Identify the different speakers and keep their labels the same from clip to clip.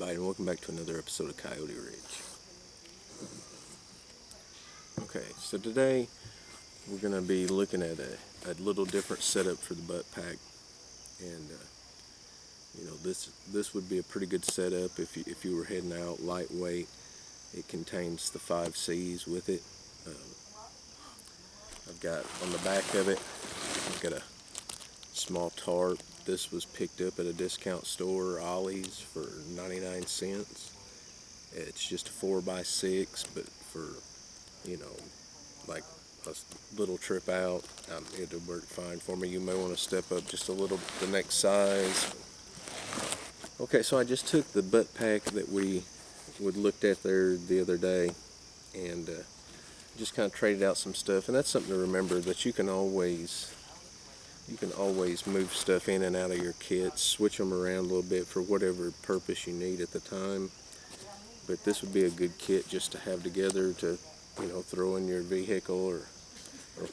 Speaker 1: everybody, and welcome back to another episode of Coyote Ridge. Okay, so today we're going to be looking at a little different setup for the butt pack, and this would be a pretty good setup if you were heading out lightweight. It contains the 5 C's with it. I've got on the back of it, I've got a small tarp. This was picked up at a discount store, Ollie's, for 99 cents. It's just a 4x6, but for, like a little trip out, it'll work fine for me. You may want to step up just a little, the next size. Okay, so I just took the butt pack that we looked at there the other day, and just kind of traded out some stuff. And that's something to remember, that you can always move stuff in and out of your kits, switch them around a little bit for whatever purpose you need at the time. But this would be a good kit just to have together to, throw in your vehicle or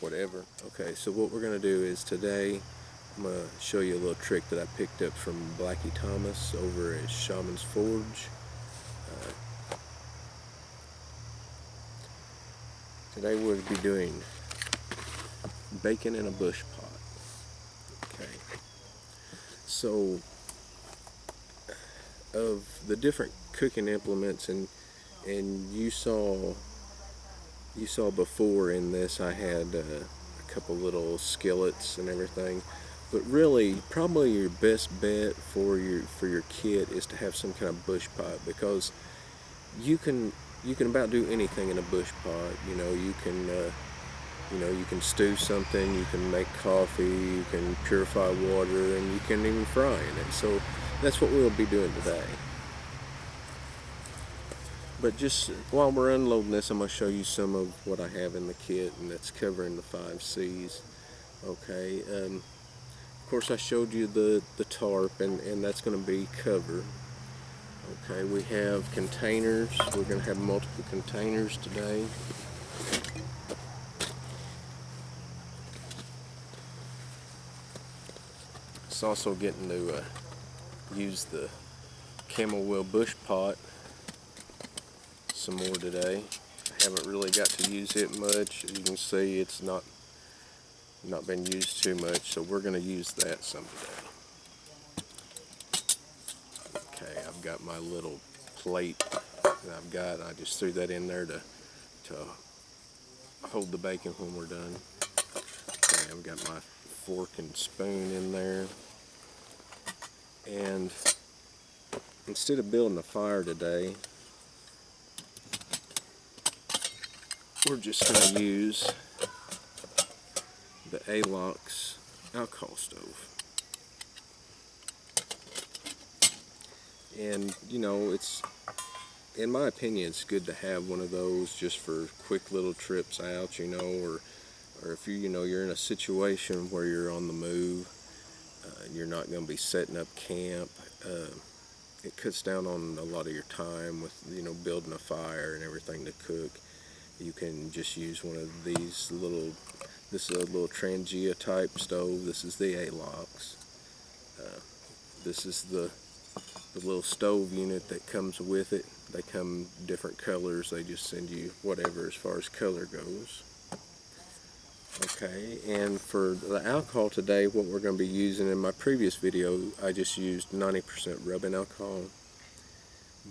Speaker 1: whatever. Okay, so what we're going to do is today I'm going to show you a little trick that I picked up from Blackie Thomas over at Shaman's Forge. Today we'll be doing bacon in a bush pot. Okay, so of the different cooking implements, and you saw before in this I had a couple little skillets and everything, but really probably your best bet for your kit is to have some kind of bush pot, because you can about do anything in a bush pot. You can stew something, you can make coffee, you can purify water, and you can even fry in it. So that's what we'll be doing today. But just while we're unloading this, I'm going to show you some of what I have in the kit, and that's covering the 5 C's. Okay, of course I showed you the tarp, and that's going to be cover. Okay, we have containers. We're going to have multiple containers today. It's also getting to use the camel wheel bush pot some more today. I haven't really got to use it much. As you can see, it's not been used too much, so we're going to use that some today. Okay, I've got my little plate that I just threw that in there to hold the bacon when we're done. Okay, I've got my fork and spoon in there. And instead of building a fire today, we're just going to use the A-Lox alcohol stove. And it's, in my opinion, it's good to have one of those just for quick little trips out, or if you're in a situation where you're on the move, you're not going to be setting up camp. It cuts down on a lot of your time with building a fire and everything to cook. You can just use one of these this is a little Trangia type stove. This is the A-Lox. This is the little stove unit that comes with it. They come different colors. They just send you whatever as far as color goes. Okay, and for the alcohol today, what we're going to be using, in my previous video I just used 90% rubbing alcohol,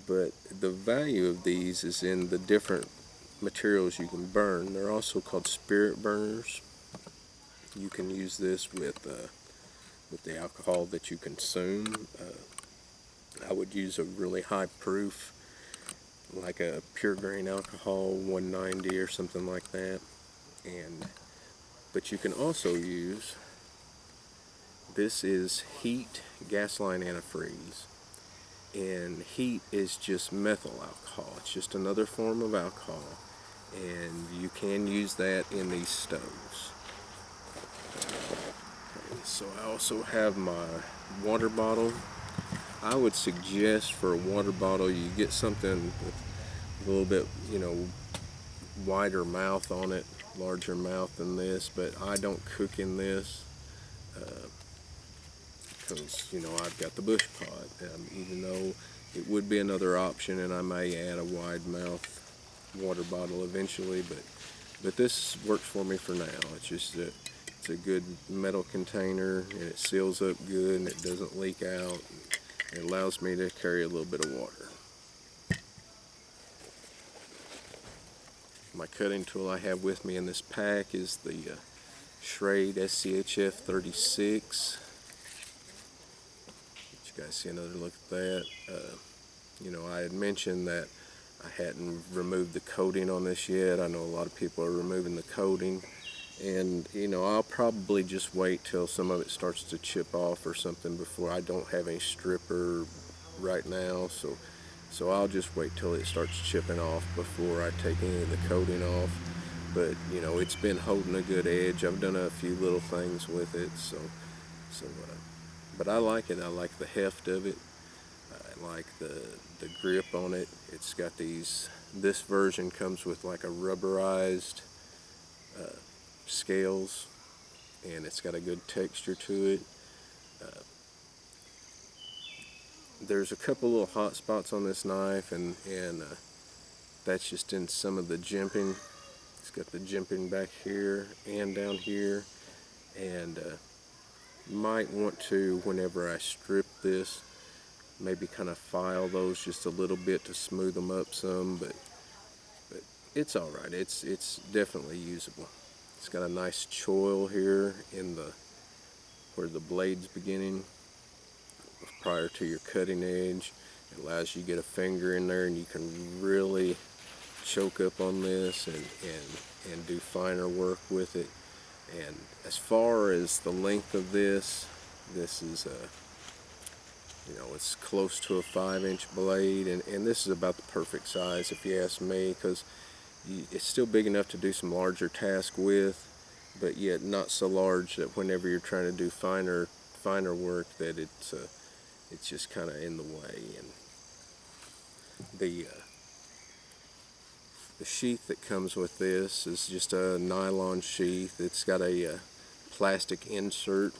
Speaker 1: but the value of these is in the different materials you can burn. They're also called spirit burners. You can use this with the alcohol that you consume. I would use a really high proof, like a pure grain alcohol, 190 or something like that. But you can also use, this is heat gasoline antifreeze. And heat is just methyl alcohol. It's just another form of alcohol. And you can use that in these stoves. Okay, so I also have my water bottle. I would suggest for a water bottle you get something with a little bit, wider mouth on it, larger mouth than this, but I don't cook in this because I've got the Bushpot. Even though It would be another option, and I may add a wide mouth water bottle eventually, but this works for me for now. It's just it's a good metal container, and it seals up good, and it doesn't leak out. It allows me to carry a little bit of water. My cutting tool I have with me in this pack is the Schrade Schf 36. Let you guys see another look at that. You know, I had mentioned that I hadn't removed the coating on this yet. I know a lot of people are removing the coating, and you know, I'll probably just wait till some of it starts to chip off or something before. I don't have any stripper right now, so I'll just wait till it starts chipping off before I take any of the coating off. But you know, it's been holding a good edge. I've done a few little things with it, but I like it. I like the heft of it. I like the grip on it. It's got these. This version comes with like a rubberized scales, and it's got a good texture to it. There's a couple little hot spots on this knife, and that's just in some of the jimping. It's got the jimping back here and down here, and you might want to, whenever I strip this, maybe kind of file those just a little bit to smooth them up some, but it's all right. It's definitely usable. It's got a nice choil here in the where the blade's beginning prior to your cutting edge. It allows you to get a finger in there, and you can really choke up on this and do finer work with it. And as far as the length of this is you know, it's close to a 5-inch blade, and this is about the perfect size if you ask me, because it's still big enough to do some larger tasks with, but yet not so large that whenever you're trying to do finer work that it's just kind of in the way. And the sheath that comes with this is just a nylon sheath. It's got a plastic insert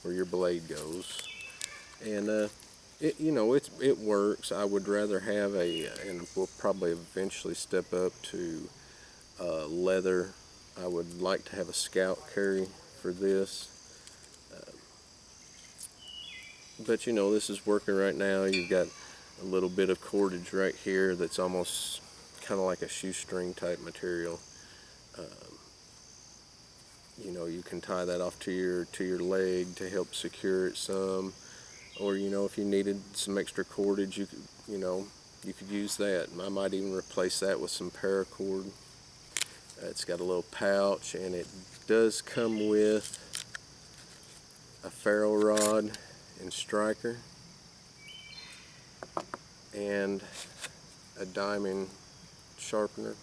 Speaker 1: where your blade goes, and you know, it works. I would rather have and we'll probably eventually step up to leather. I would like to have a scout carry for this, but you know, this is working right now. You've got a little bit of cordage right here that's almost kind of like a shoestring type material. You know, you can tie that off to your leg to help secure it some. Or, you know, if you needed some extra cordage, you could use that. I might even replace that with some paracord. It's got a little pouch, and it does come with a ferro rod and striker and a diamond sharpener.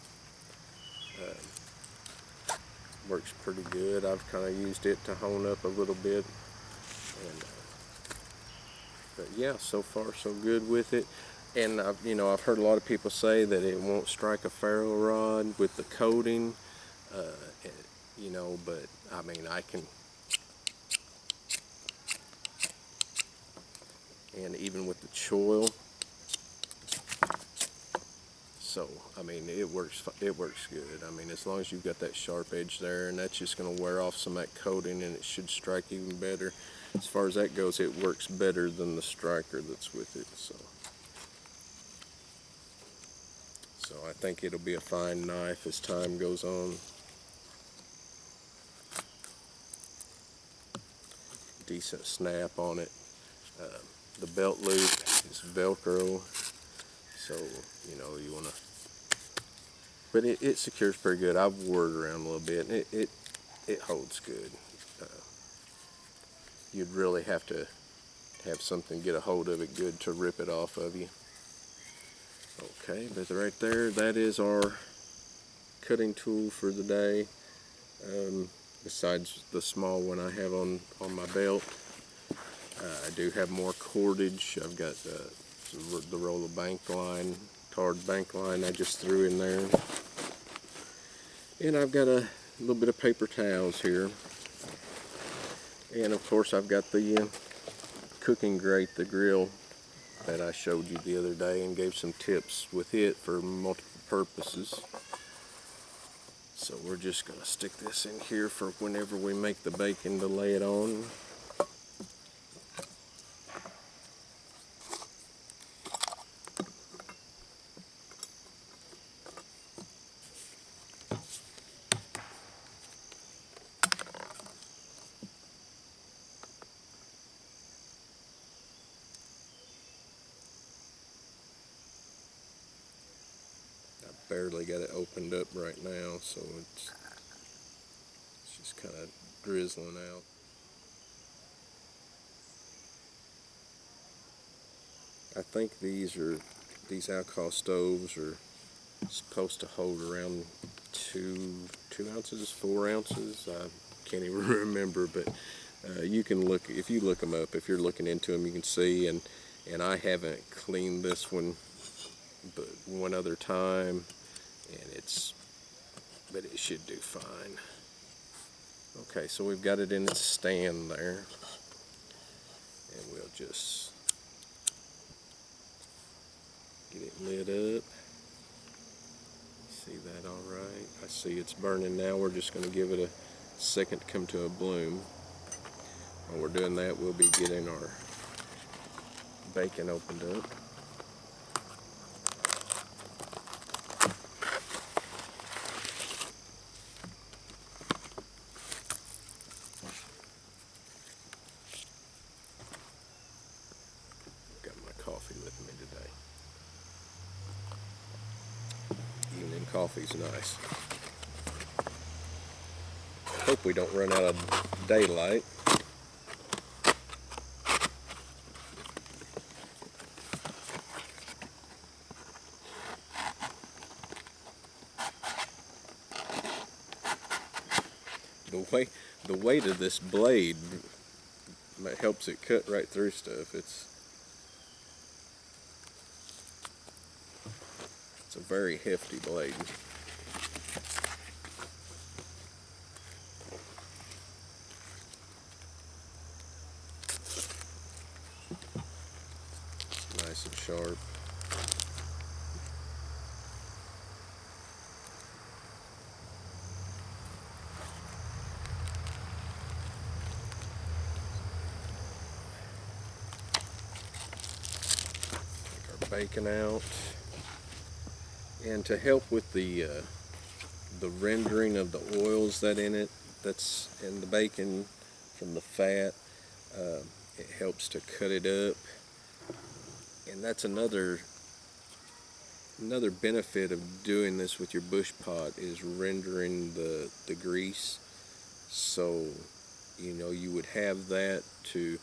Speaker 1: Works pretty good. I've kind of used it to hone up a little bit, and but yeah, so far so good with it. And I've heard a lot of people say that it won't strike a ferro rod with the coating, you know, but I mean, I can, and even with the choil. So I mean, it works good. I mean, as long as you've got that sharp edge there, and that's just going to wear off some of that coating, and it should strike even better. As far as that goes, it works better than the striker that's with it. So I think it'll be a fine knife as time goes on. Decent snap on it. The belt loop is Velcro, so you know, you want to, but it secures pretty good. I've wore it around a little bit, and it holds good. You'd really have to have something get a hold of it good to rip it off of you. Okay, but right there, that is our cutting tool for the day. Besides the small one I have on my belt, I do have more cordage. I've got the roll of bank line, tarred bank line I just threw in there. And I've got a little bit of paper towels here. And of course I've got the cooking grate, the grill that I showed you the other day and gave some tips with it for multiple purposes. So we're just going to stick this in here for whenever we make the bacon to lay it on. Barely got it opened up right now, so it's just kind of drizzling out. I think these alcohol stoves are supposed to hold around 2 ounces, 4 ounces. I can't even remember, but you can look, if you look them up, if you're looking into them, you can see. And I haven't cleaned this one but one other time, and but it should do fine. Okay, so we've got it in its stand there, and we'll just get it lit up. See that all right? I see it's burning now. We're just going to give it a second to come to a bloom. While we're doing that, we'll be getting our bacon opened up. Got my coffee with me today. Evening coffee's nice. Hope we don't run out of daylight. The weight of this blade helps it cut right through stuff. It's a very hefty blade. Nice and sharp. Bacon out, and to help with the rendering of the oils that's in the bacon from the fat, it helps to cut it up, and that's another benefit of doing this with your Bushpot is rendering the grease, so you would have that to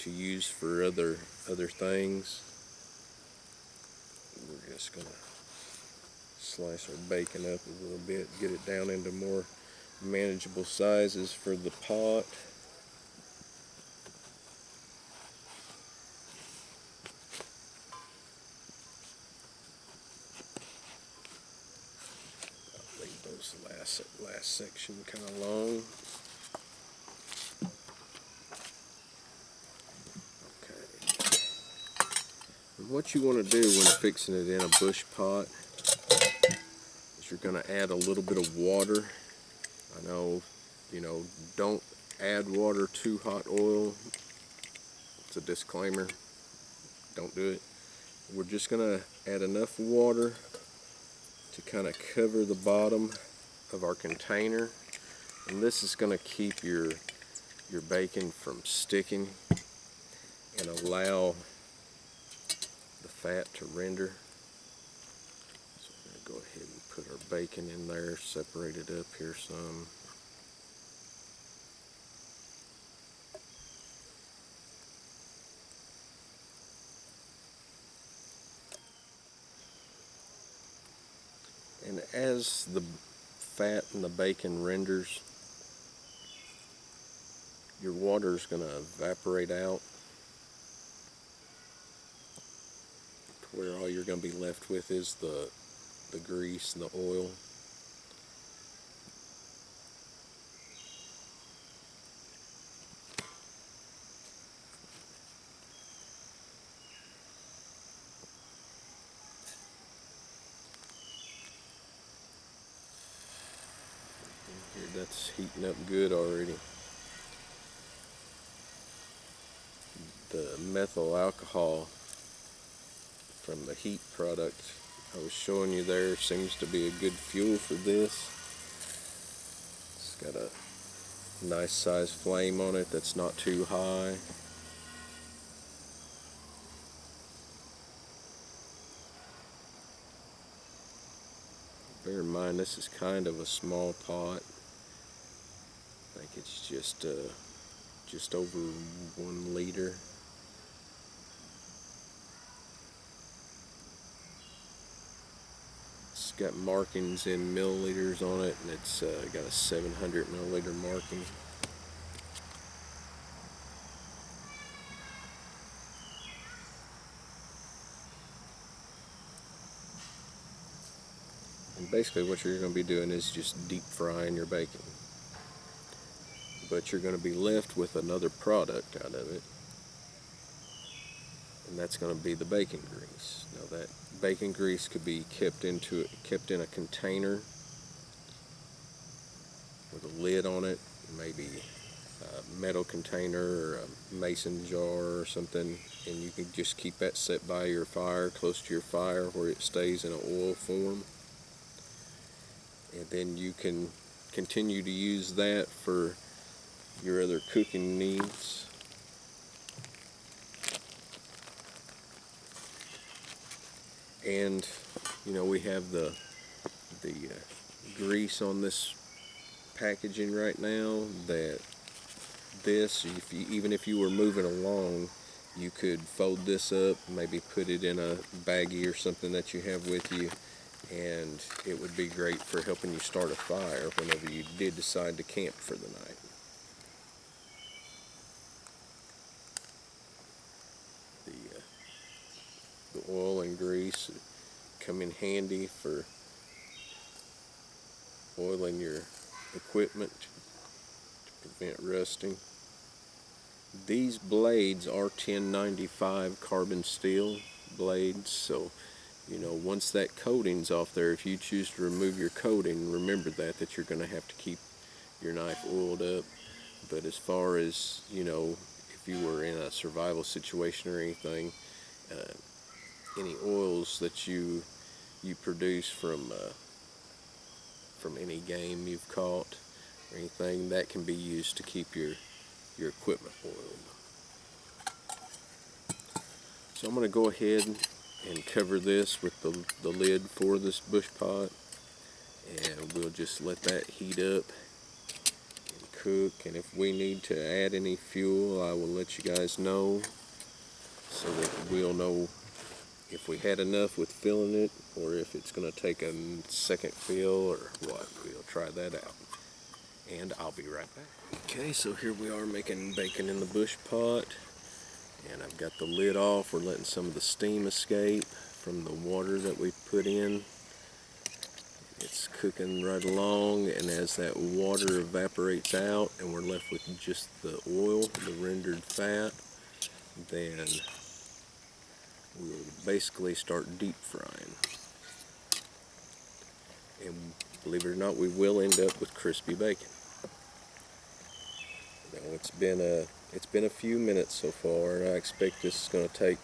Speaker 1: use for other things. We're just going to slice our bacon up a little bit, get it down into more manageable sizes for the pot. I'll leave those last section kind of long. What you want to do when fixing it in a Bushpot is you're going to add a little bit of water. I know, don't add water to hot oil. It's a disclaimer. Don't do it. We're just going to add enough water to kind of cover the bottom of our container. And this is going to keep your bacon from sticking and allow the fat to render. So we're going to go ahead and put our bacon in there, separate it up here some. And as the fat and the bacon renders, your water is going to evaporate out to where all you're going to be left with is the grease and the oil. Here, that's heating up good already. The methyl alcohol from the heat product I was showing you there seems to be a good fuel for this. It's got a nice size flame on it that's not too high. Bear in mind this is kind of a small pot. I think it's just over 1 liter. It's got markings in milliliters on it, and it's got a 700 milliliter marking. And basically what you're going to be doing is just deep frying your bacon. But you're going to be left with another product out of it, and that's going to be the bacon grease. Now that bacon grease could be kept in a container with a lid on it, maybe a metal container or a mason jar or something, and you can just keep that set by your fire, close to your fire, where it stays in an oil form. And then you can continue to use that for your other cooking needs. And you know, we have the grease on this packaging right now, that this, even if you were moving along, you could fold this up, maybe put it in a baggie or something that you have with you, and it would be great for helping you start a fire whenever you did decide to camp for the night. The oil and grease come in handy for oiling your equipment to prevent rusting. These blades are 1095 carbon steel blades, so you know, once that coating's off there, if you choose to remove your coating, remember that you're going to have to keep your knife oiled up. But as far as, you know, if you were in a survival situation or anything, any oils that you produce from any game you've caught or anything, that can be used to keep your equipment oiled. So I'm going to go ahead and cover this with the lid for this Bushpot, and we'll just let that heat up and cook. And if we need to add any fuel, I will let you guys know, so that we'll know if we had enough with filling it, or if it's going to take a second fill or what. We'll try that out, and I'll be right back. Okay, so here we are making bacon in the Bushpot, and I've got the lid off. We're letting some of the steam escape from the water that we put in. It's cooking right along, and as that water evaporates out and we're left with just the oil, the rendered fat, then we'll basically start deep frying. And believe it or not, we will end up with crispy bacon. Now it's been a few minutes so far, and I expect this is going to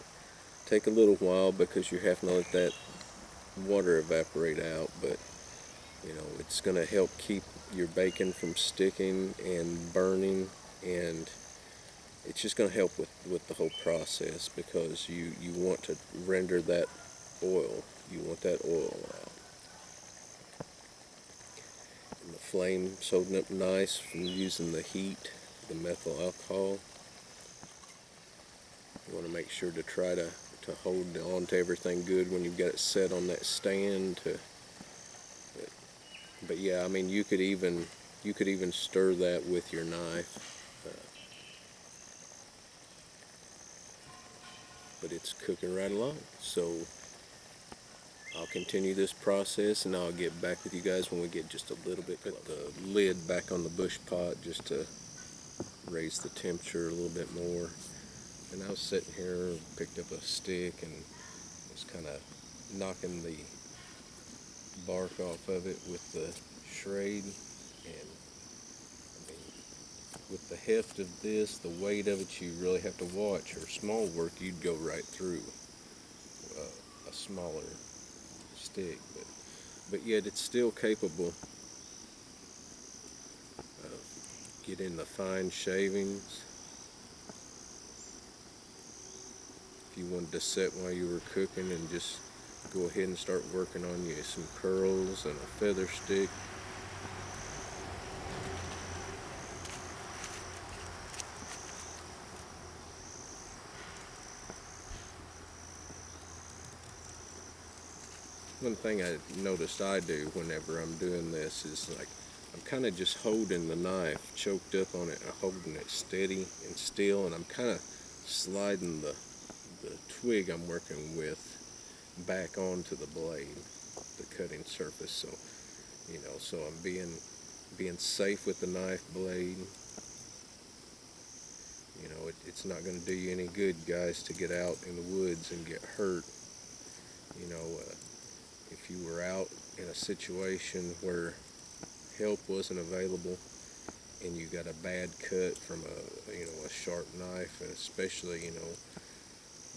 Speaker 1: take a little while, because you have to let that water evaporate out. But you know, it's going to help keep your bacon from sticking and burning, and it's just going to help with the whole process, because you want to render that oil. You want that oil out. And the flame's holding up nice from using the heat, the methyl alcohol. You want to make sure to try to hold on to everything good when you've got it set on that stand. But yeah, I mean, you could even stir that with your knife. But it's cooking right along. So I'll continue this process, and I'll get back with you guys when we get just a little bit closer. Put the lid back on the Bushpot just to raise the temperature a little bit more. And I was sitting here, picked up a stick, and was kind of knocking the bark off of it with the Schrade. And I mean, with the heft of this, the weight of it, you really have to watch. Or small work, you'd go right through a smaller stick, but yet it's still capable of getting the fine shavings. If you wanted to sit while you were cooking and just go ahead and start working on you some curls and a feather stick. One thing I noticed I do whenever I'm doing this is like I'm kind of just holding the knife choked up on it and holding it steady and still, and I'm kind of sliding the twig I'm working with back onto the blade, the cutting surface. So so I'm being safe with the knife blade. It's not going to do you any good, guys, to get out in the woods and get hurt. If you were out in a situation where help wasn't available and you got a bad cut from a sharp knife, and especially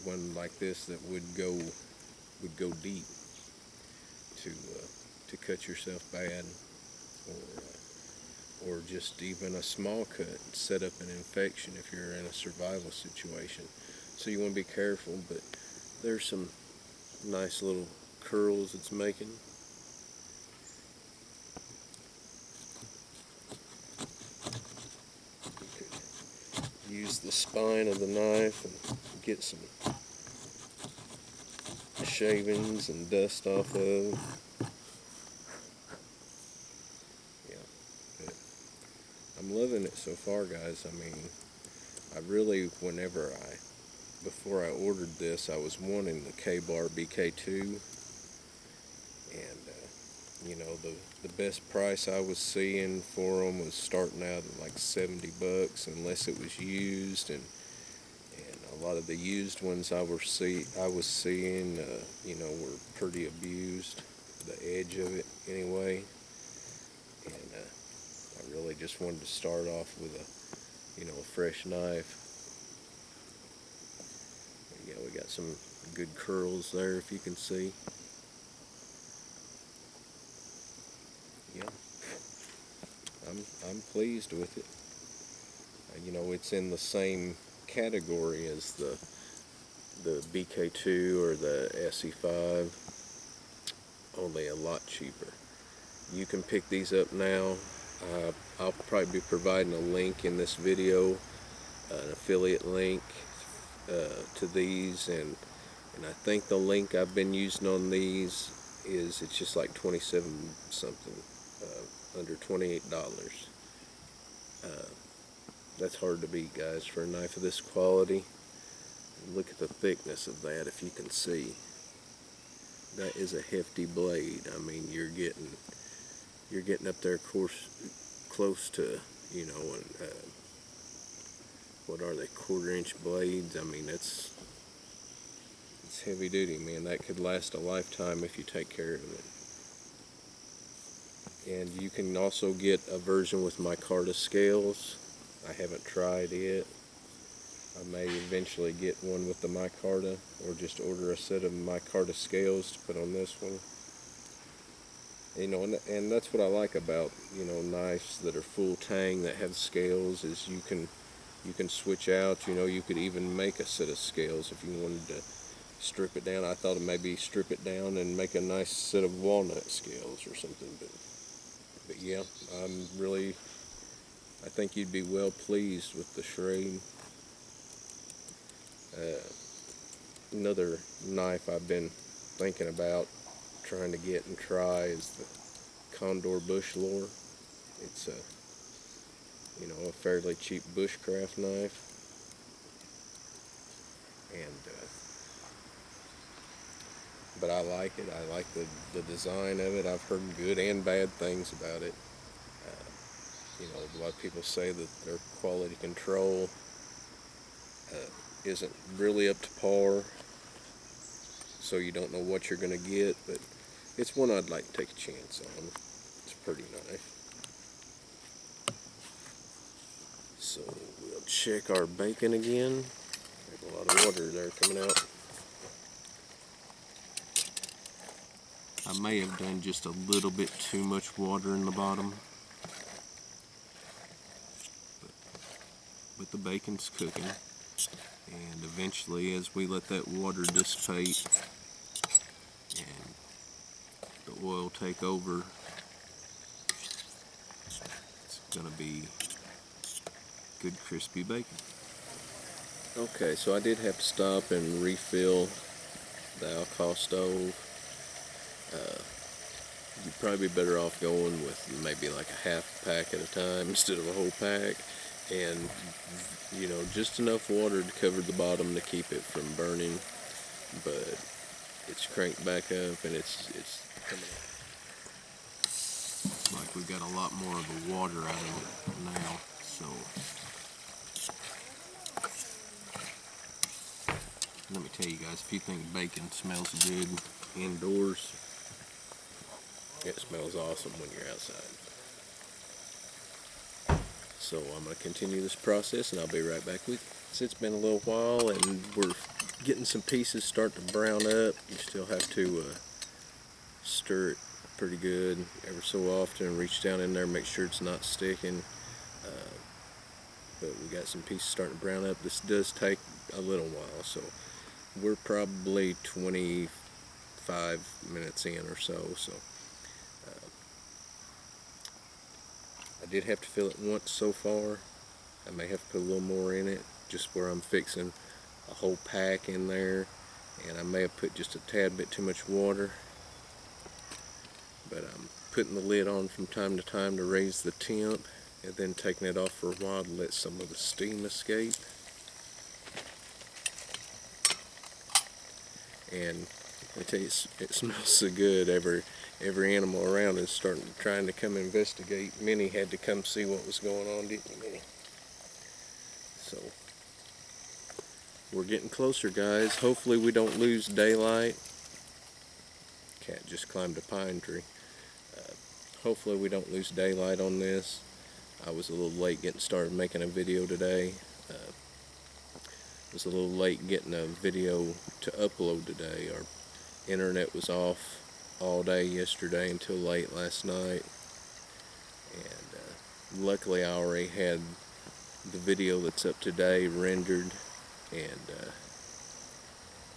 Speaker 1: one like this that would go deep to cut yourself bad, or just even a small cut set up an infection if you're in a survival situation. So you want to be careful, but there's some nice little curls it's making. You could use the spine of the knife and get some shavings and dust off of. Yeah, I'm loving it so far, guys. I mean, I really, before I ordered this, I was wanting the K-Bar BK2, and the best price I was seeing for them was starting out at like $70 unless it was used, and a lot of the used ones I was seeing were pretty abused, the edge of it anyway, and I really just wanted to start off with a fresh knife. Yeah, we got some good curls there, if you can see. Yeah, I'm pleased with it. It's in the same category as the BK2 or the SE5, only a lot cheaper. You can pick these up now. I'll probably be providing a link in this video, an affiliate link to these, and I think the link I've been using on these it's just like 27 something, under $28. That's hard to beat, guys, for a knife of this quality. Look at the thickness of that, if you can see. That is a hefty blade. I mean, you're getting up there, close to what are they, 1/4-inch blades? I mean, it's heavy duty, man. That could last a lifetime if you take care of it. And you can also get a version with micarta scales. I haven't tried it. I may eventually get one with the micarta, or just order a set of micarta scales to put on this one. And that's what I like about knives that are full tang that have scales, is you can switch out. You could even make a set of scales if you wanted to strip it down. I thought of maybe strip it down and make a nice set of walnut scales or something, but yeah, I think you'd be well pleased with the Schrade. Another knife I've been thinking about trying to get and try is the Condor Bush Lore. It's a fairly cheap bushcraft knife, and but I like it. I like the design of it. I've heard good and bad things about it. A lot of people say that their quality control isn't really up to par, so you don't know what you're going to get, but it's one I'd like to take a chance on. It's a pretty knife. So we'll check our bacon again. There's a lot of water there coming out. I may have done just a little bit too much water in the bottom, but the bacon's cooking, and eventually as we let that water dissipate and the oil take over, it's gonna be good crispy bacon. Okay, so I did have to stop and refill the alcohol stove. You'd probably be better off going with maybe like a half pack at a time instead of a whole pack, and you know, just enough water to cover the bottom to keep it from burning. But it's cranked back up and it's coming up. It's like we've got a lot more of the water out of it now. So let me tell you guys, if you think bacon smells good indoors, it smells awesome when you're outside. So I'm going to continue this process and I'll be right back with you. So it's been a little while and we're getting some pieces start to brown up. You still have to stir it pretty good every so often and reach down in there, make sure it's not sticking. But we got some pieces starting to brown up. This does take a little while, so we're probably 25 minutes in or so. I did have to fill it once so far. I may have to put a little more in it, just where I'm fixing a whole pack in there, and I may have put just a tad bit too much water. But I'm putting the lid on from time to time to raise the temp, and then taking it off for a while to let some of the steam escape. And I tell you, it smells so good. Every animal around is trying to come investigate. Minnie had to come see what was going on, didn't you, Minnie? So we're getting closer, guys. Hopefully we don't lose daylight. Cat just climbed a pine tree. Hopefully we don't lose daylight on this. I was a little late getting started making a video today. Was a little late getting a video to upload today. Our internet was off all day yesterday until late last night, and luckily I already had the video that's up today rendered, and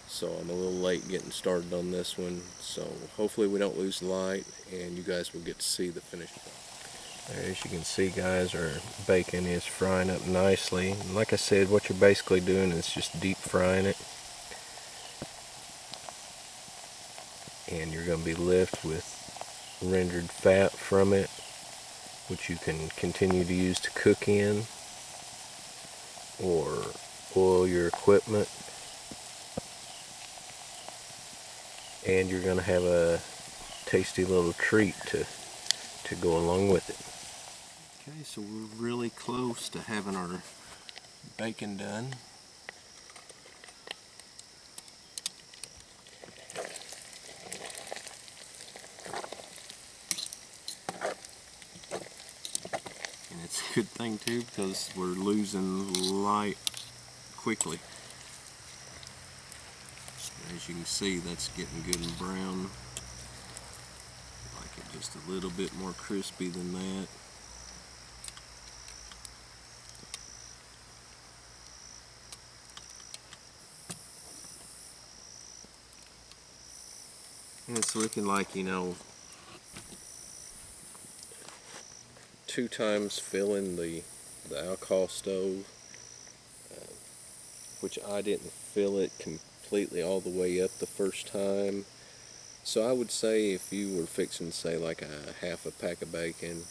Speaker 1: so I'm a little late getting started on this one. So hopefully we don't lose light and you guys will get to see the finished product. As you can see, guys, our bacon is frying up nicely. And like I said, what you're basically doing is just deep frying it. And you're going to be left with rendered fat from it, which you can continue to use to cook in or oil your equipment. And you're going to have a tasty little treat to go along with it. Okay, so we're really close to having our bacon done. And it's a good thing too, because we're losing light quickly. As you can see, that's getting good and brown. Like it just a little bit more crispy than that. And it's looking like, you know, 2 times filling the alcohol stove, which I didn't fill it completely all the way up the first time. So I would say if you were fixing, say, like a half a pack of bacon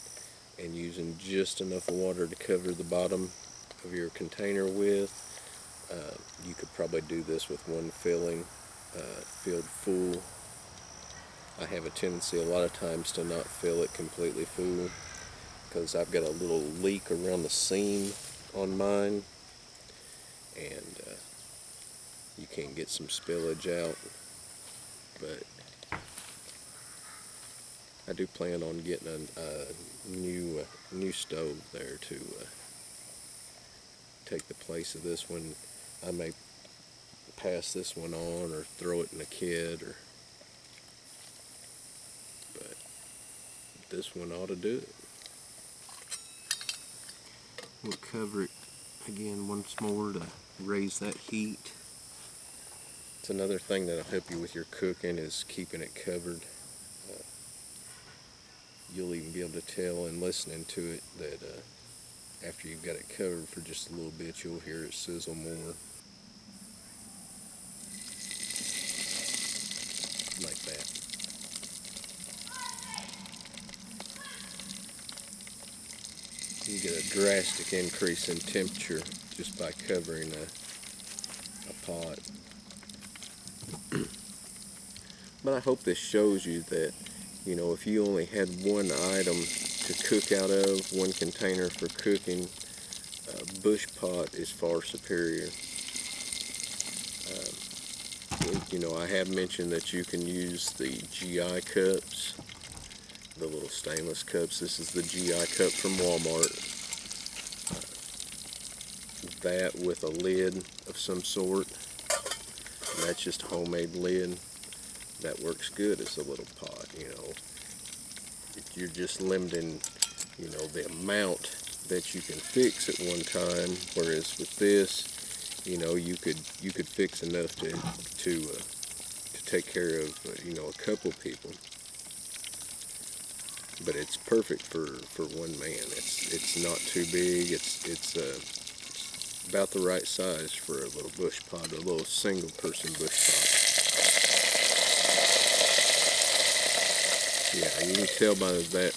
Speaker 1: and using just enough water to cover the bottom of your container with, you could probably do this with one filling, filled full. I have a tendency a lot of times to not fill it completely full because I've got a little leak around the seam on mine, and you can get some spillage out. But I do plan on getting a new stove there to take the place of this one. I may pass this one on or throw it in a kid, but this one ought to do it. We'll cover it again once more to raise that heat. It's another thing that'll help you with your cooking, is keeping it covered. You'll even be able to tell in listening to it that after you've got it covered for just a little bit, you'll hear it sizzle more. Like that. You get a drastic increase in temperature just by covering a pot. But I hope this shows you that, you know, if you only had one item to cook out of, one container for cooking, Bushpot is far superior. You know, I have mentioned that you can use the GI cups, the little stainless cups. This is the GI cup from Walmart. That with a lid of some sort. And that's just a homemade lid. That works good as a little pot, you know. You're just limiting, you know, the amount that you can fix at one time, whereas with this, you know, you could fix enough to take care of, you know, a couple people. But it's perfect for one man. It's not too big. It's about the right size for a little bush pot, a little single person bush pot. Yeah, you can tell by that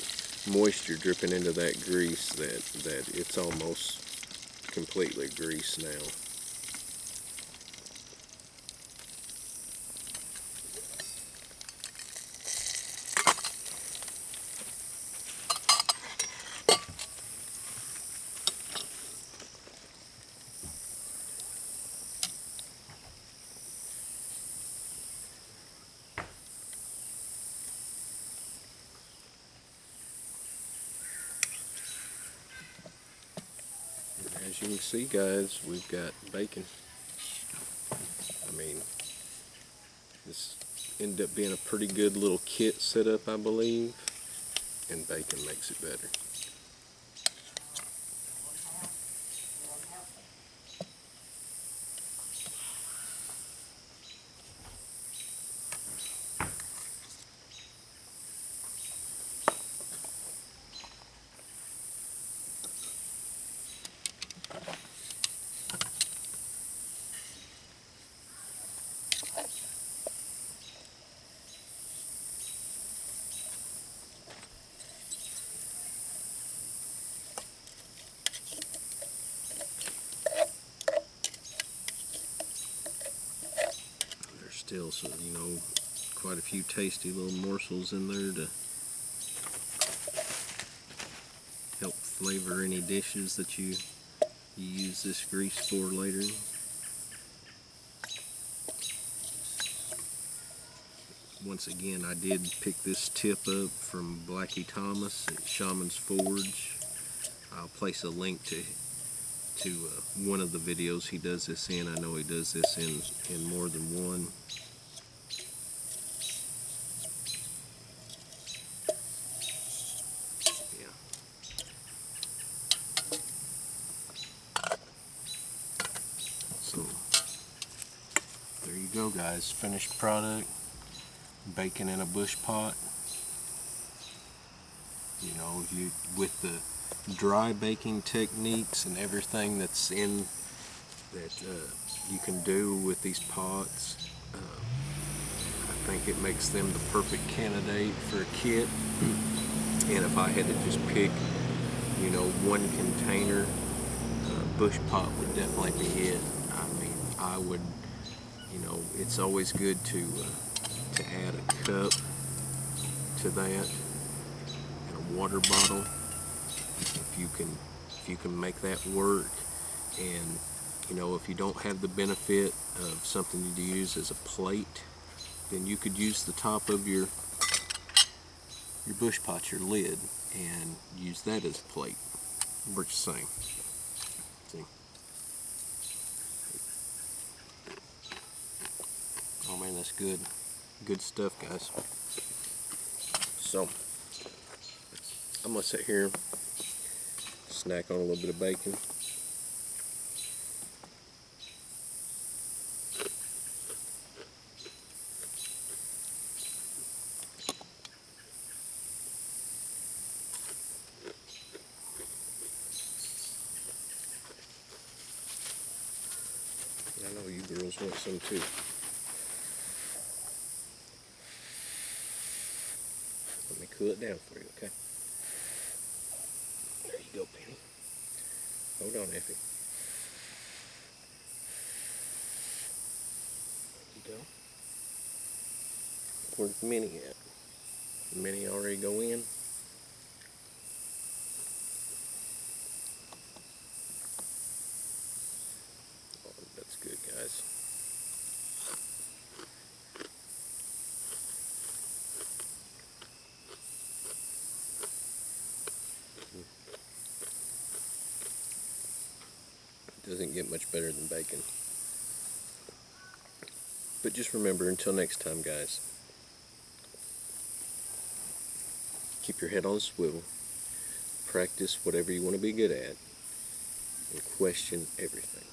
Speaker 1: moisture dripping into that grease that it's almost completely greased now. As you can see, guys, we've got bacon. I mean, this ended up being a pretty good little kit setup, I believe, and bacon makes it better. Still, so you know, quite a few tasty little morsels in there to help flavor any dishes that you use this grease for later. Once again, I did pick this tip up from Blackie Thomas at Shaman's Forge. I'll place a link to one of the videos he does this in. I know he does this in more than one. Yeah. So there you go, guys. Finished product. Bacon in a bush pot. You know, with the dry baking techniques and everything that's in that you can do with these pots, I think it makes them the perfect candidate for a kit. And if I had to just pick, you know, one container, Bushpot would definitely be it. I mean, I would, you know, it's always good to add a cup to that and a water bottle if you can make that work. And you know, if you don't have the benefit of something to use as a plate, then you could use the top of your bush pot, your lid, and use that as a plate. Works the same. See? man, that's good. Good stuff, guys. So, I'm gonna sit here, snack on a little bit of bacon. I know you girls want some too. Let me cool it down for you, okay? There you go, Penny. Hold on, Effie. There you go. Where's Minnie at? Minnie already go in? Oh, that's good, guys. Doesn't get much better than bacon. But just remember, until next time, guys, keep your head on a swivel, practice whatever you want to be good at, and question everything.